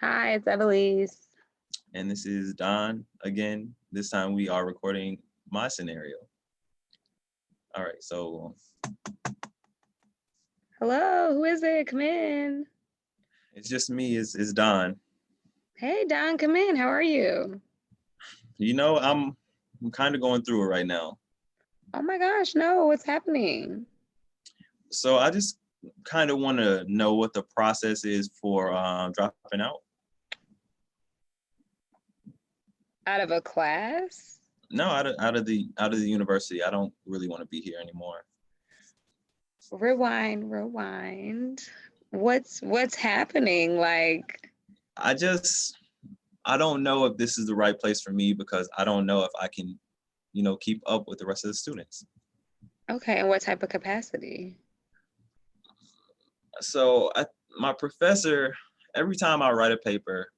Hi, it's Evelise. And this is Don again. This time we are recording my scenario. All right, so Hello, who is it? Come in. it's just me, is Don. Hey, Don, come in. How are you? I'm kind of going through it right now. Oh my gosh, no, what's happening? So I just kind of want to know what the process is for dropping out. Out of a class? No, out of the university. I don't really want to be here anymore. Rewind. What's happening? Like, I just I don't know if this is the right place for me because I don't know if I can, keep up with the rest of the students. okay, and what type of capacity? So my professor, every time I write a paper,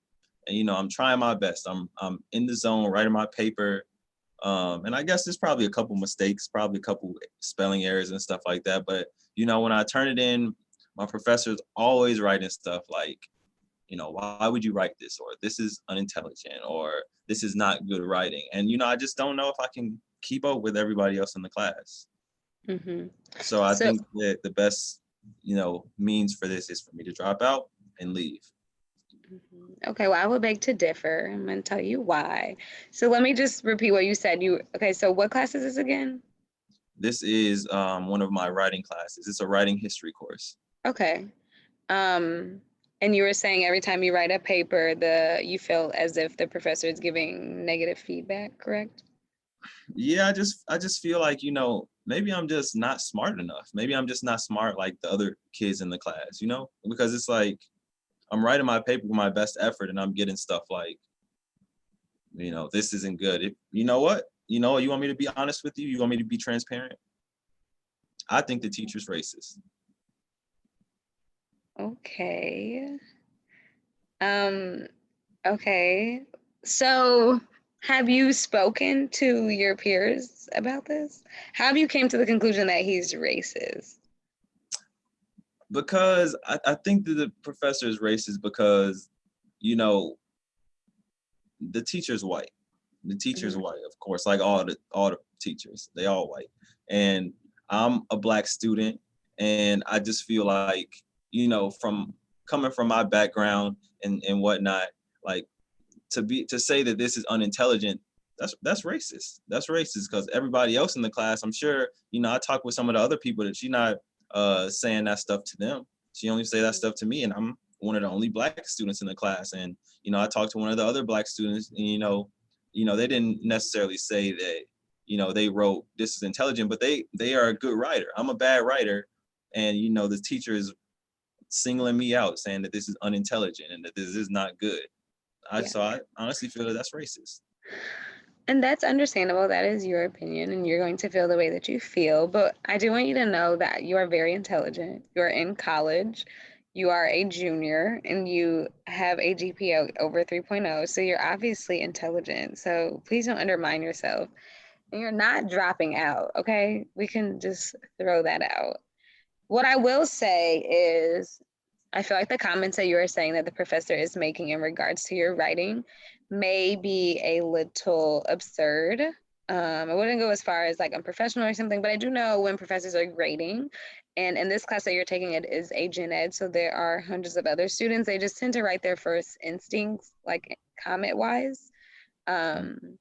and I'm trying my best. I'm in the zone writing my paper, and I guess there's probably a couple mistakes, probably a couple spelling errors and stuff like that. But when I turn it in, my professor's always writing stuff like, why would you write this, or this is unintelligent, or this is not good writing. And I just don't know if I can keep up with everybody else in the class. Mm-hmm. So I So, think that the best, means for this is for me to drop out and leave. okay, well, I would beg to differ. I'm gonna tell you why. So let me just repeat what you said. Okay, so what class is this again? This is one of my writing classes. It's a writing history course. Okay. Um, and you were saying every time you write a paper, you feel as if the professor is giving negative feedback, correct? Yeah, I just feel like, maybe I'm just not smart enough. Maybe I'm just not smart like the other kids in the class, because it's like I'm writing my paper with my best effort and I'm getting stuff like, this isn't good. You know what? You want me to be honest with you? You want me to be transparent? I think the teacher's racist. Okay. Um, okay. So have you spoken to your peers about this? How have you came to the conclusion that he's racist? Because I think that the professor is racist because, you know, the teacher's white. The teacher's Mhm. white, of course, like all the teachers, they all white. And I'm a black student, and I just feel like, from coming from my background and whatnot, like to say that this is unintelligent, that's racist. That's racist because everybody else in the class, I'm sure, I talk with some of the other people that she's not saying that stuff to them. She only say that stuff to me, and I'm one of the only black students in the class. And I talked to one of the other black students, and they didn't necessarily say that they wrote this is intelligent, but they are a good writer. I'm a bad writer, and the teacher is singling me out, saying that this is unintelligent and that this is not good. Yeah. I honestly feel that that's racist. And that's understandable. That is your opinion, and you're going to feel the way that you feel. But I do want you to know that you are very intelligent. You're in college, you are a junior, and you have a GPA over 3.0. So you're obviously intelligent. So please don't undermine yourself. And you're not dropping out, okay? We can just throw that out. What I will say is, I feel like the comments that you are saying that the professor is making in regards to your writing may be a little absurd. I wouldn't go as far as like unprofessional or something, but I do know when professors are grading, and in this class that you're taking, it is a gen ed, so there are hundreds of other students. They just tend to write their first instincts, like comment wise. Um,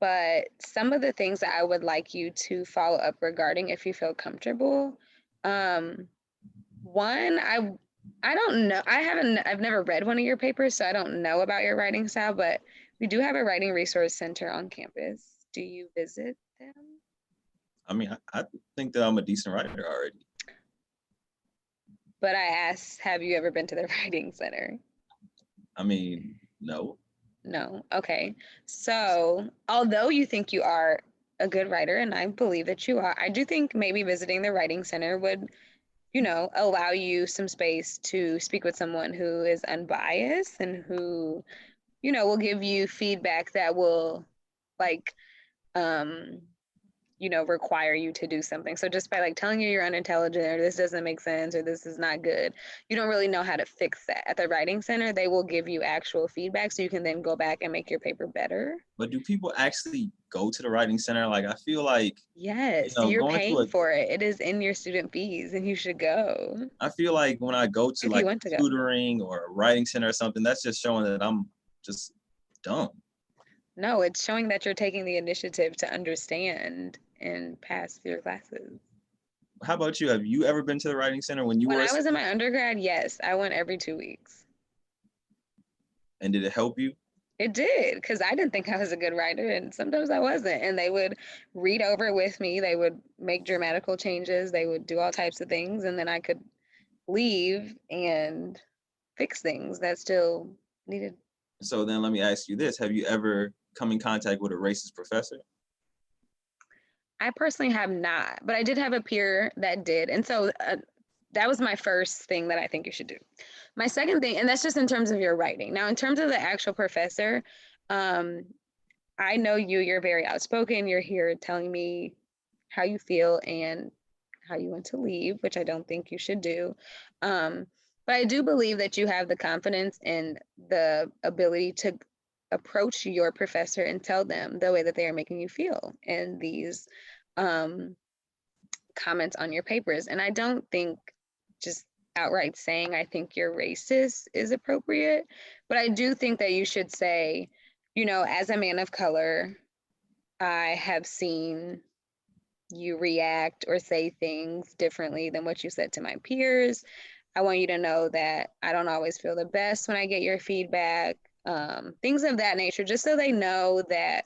but some of the things that I would like you to follow up regarding, if you feel comfortable, um, one, I don't know. I've never read one of your papers, so I don't know about your writing style, but we do have a writing resource center on campus. Do you visit them? I mean, I think that I'm a decent writer already. But I asked, have you ever been to the writing center? I mean, no. No. Okay. So, although you think you are a good writer, and I believe that you are, I do think maybe visiting the writing center would, allow you some space to speak with someone who is unbiased and who, will give you feedback that will, like, um, require you to do something. So just by like telling you you're unintelligent or this doesn't make sense or this is not good, you don't really know how to fix that. At the writing center, they will give you actual feedback so you can then go back and make your paper better. But do people actually go to the writing center? Like, I feel like, Yes, you're going to paying for it. It is in your student fees and you should go I feel like when I go to if you like want to go. tutoring or a writing center or something, that's just showing that I'm just dumb. No, it's showing that you're taking the initiative to understand and pass your classes. How about you? Have you ever been to the writing center when you When were a I was in student? my undergrad, yes, I went every 2 weeks. And did it help you? It did, because I didn't think I was a good writer, and sometimes I wasn't. And they would read over with me, they would make dramatical changes, they would do all types of things, and then I could leave and fix things that still needed. So then let me ask you this. Have you ever come in contact with a racist professor? I personally have not, but I did have a peer that did. And so that was my first thing that I think you should do. My second thing, and that's just in terms of your writing. Now, in terms of the actual professor, um, I know you're very outspoken. You're here telling me how you feel and how you want to leave, which I don't think you should do. Um, but I do believe that you have the confidence and the ability to approach your professor and tell them the way that they are making you feel in these um, comments on your papers. And I don't think just outright saying, I think you're racist is appropriate. But I do think that you should say, as a man of color, I have seen you react or say things differently than what you said to my peers. I want you to know that I don't always feel the best when I get your feedback, things of that nature, just so they know that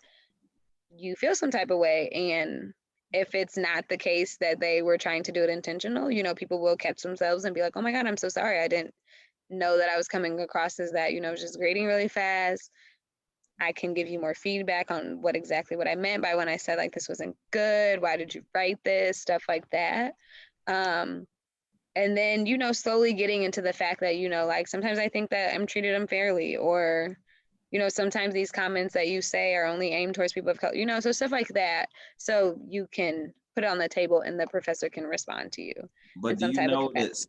you feel some type of way. And if it's not the case that they were trying to do it intentional, people will catch themselves and be like, oh my God, I'm so sorry. I didn't know that I was coming across as that, just grading really fast. I can give you more feedback on what I meant by when I said like this wasn't good. Why did you write this? Stuff like that. Um, and then, slowly getting into the fact that, like sometimes I think that I'm treated unfairly, or, sometimes these comments that you say are only aimed towards people of color, so stuff like that. So you can put it on the table and the professor can respond to you But in do some you type of know that capacity.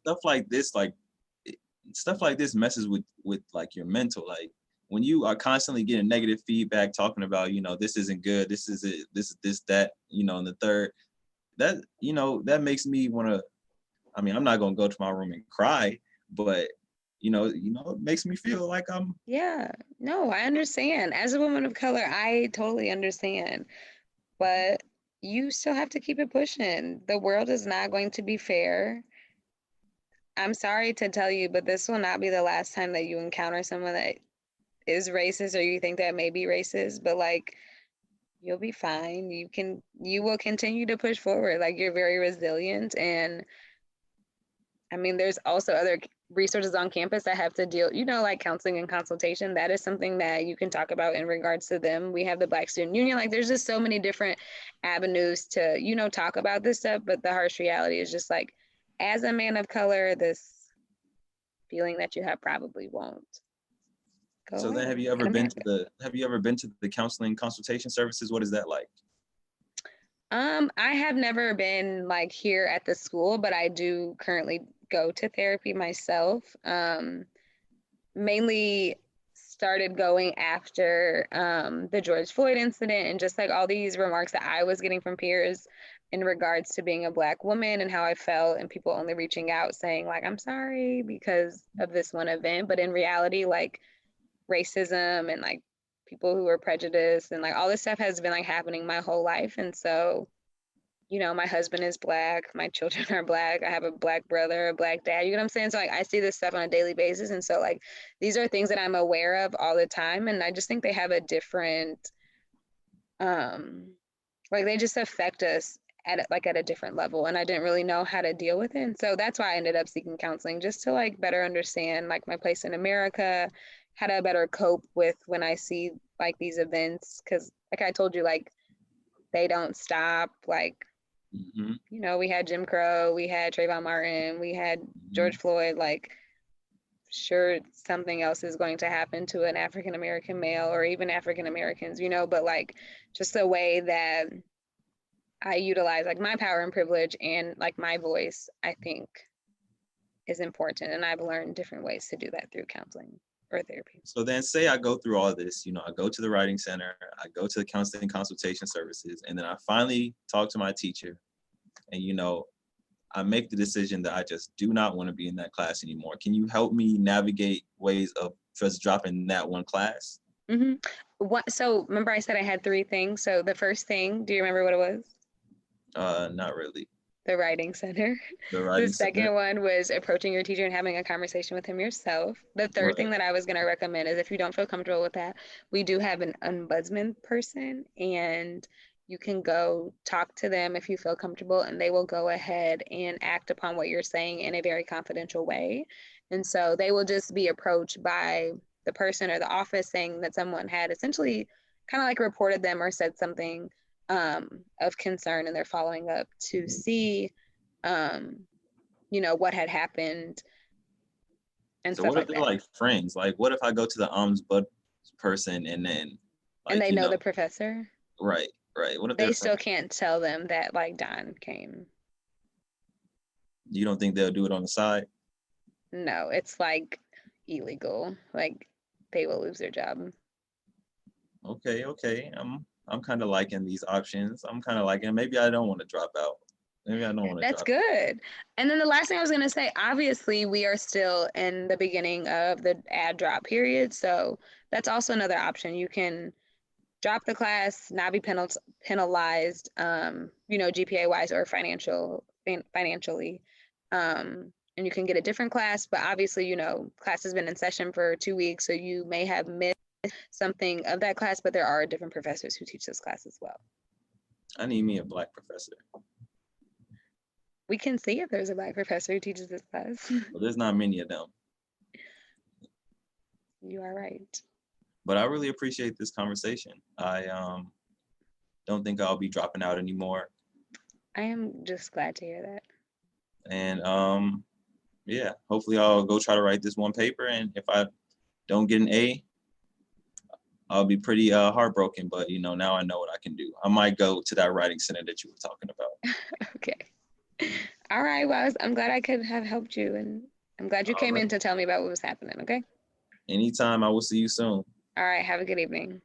stuff like this messes with like your mental? Like when you are constantly getting negative feedback talking about, this isn't good, this is it, this, that, and the third, that makes me want to, I mean, I'm not gonna go to my room and cry, but it makes me feel like I'm Yeah, no, I understand. As a woman of color, I totally understand. But you still have to keep it pushing. The world is not going to be fair. I'm sorry to tell you, but this will not be the last time that you encounter someone that is racist or you think that may be racist, but like you'll be fine. You will continue to push forward. Like you're very resilient. And I mean, there's also other resources on campus that have to deal, like counseling and consultation. That is something that you can talk about in regards to them. We have the Black Student Union. Like there's just so many different avenues to, talk about this stuff. But the harsh reality is just like, as a man of color, this feeling that you have probably won't go so then away have you ever in been to America. the counseling consultation services? What is that like? I have never been like here at the school, but I do currently go to therapy myself. Mainly started going after the George Floyd incident and just like all these remarks that I was getting from peers in regards to being a Black woman and how I felt, and people only reaching out saying like I'm sorry because of this one event, but in reality like racism and like people who are prejudiced and like all this stuff has been like happening my whole life. And so my husband is Black, my children are Black, I have a Black brother, a Black dad, you know what I'm saying? So like I see this stuff on a daily basis. And so like these are things that I'm aware of all the time. And I just think they have a different like they just affect us at a different level. And I didn't really know how to deal with it. And so that's why I ended up seeking counseling, just to like better understand like my place in America, how to better cope with when I see like these events. Cause like I told you, like they don't stop. Like Hmm. we had Jim Crow, we had Trayvon Martin, we had Hmm. George Floyd. Like, sure, something else is going to happen to an African American male or even African Americans, but like just the way that I utilize like my power and privilege and like my voice, I think is important. And I've learned different ways to do that through counseling or therapy. So then say I go through all this, I go to the writing center, I go to the counseling consultation services, and then I finally talk to my teacher and, I make the decision that I just do not want to be in that class anymore. Can you help me navigate ways of just dropping that one class? Mm-hmm. So remember I said I had 3 things. So the first thing, do you remember what it was? Not really. The writing center. The The writing center. second one was approaching your teacher and having a conversation with him yourself. The third thing that I was going to recommend is if you don't feel comfortable with that, we do have an ombudsman person, and you can go talk to them if you feel comfortable, and they will go ahead and act upon what you're saying in a very confidential way. And so they will just be approached by the person or the office saying that someone had essentially kind of like reported them or said something of concern, and they're following up to see, what had happened and So stuff what if like they're that. like friends? Like, what if I go to the ombudsman person and then, And like, they know the professor. right, right. What if They they're still friends? can't tell them that like Don came. You don't think they'll do it on the side? No, it's like illegal. Like they will lose their job. Okay, okay. I'm kind of liking these options. I'm kind of liking. Maybe I don't want to drop out. Maybe I don't want to That's drop out. good. And then the last thing I was going to say, obviously, we are still in the beginning of the ad drop period. So that's also another option. You can drop the class, not be penalized, GPA wise or financially. And you can get a different class, but obviously, class has been in session for 2 weeks, so you may have missed something of that class, but there are different professors who teach this class as well. I need me a black professor. We can see if there's a black professor who teaches this class. Well, there's not many of them. You are right. But I really appreciate this conversation. I don't think I'll be dropping out anymore. I am just glad to hear that. And yeah, hopefully I'll go try to write this one paper. And if I don't get an A, I'll be pretty heartbroken. But now I know what I can do. I might go to that writing center that you were talking about. Okay. All right. Well, I'm glad I could have helped you, and I'm glad you All came right. in to tell me about what was happening. Okay. Anytime. I will see you soon. All right. Have a good evening.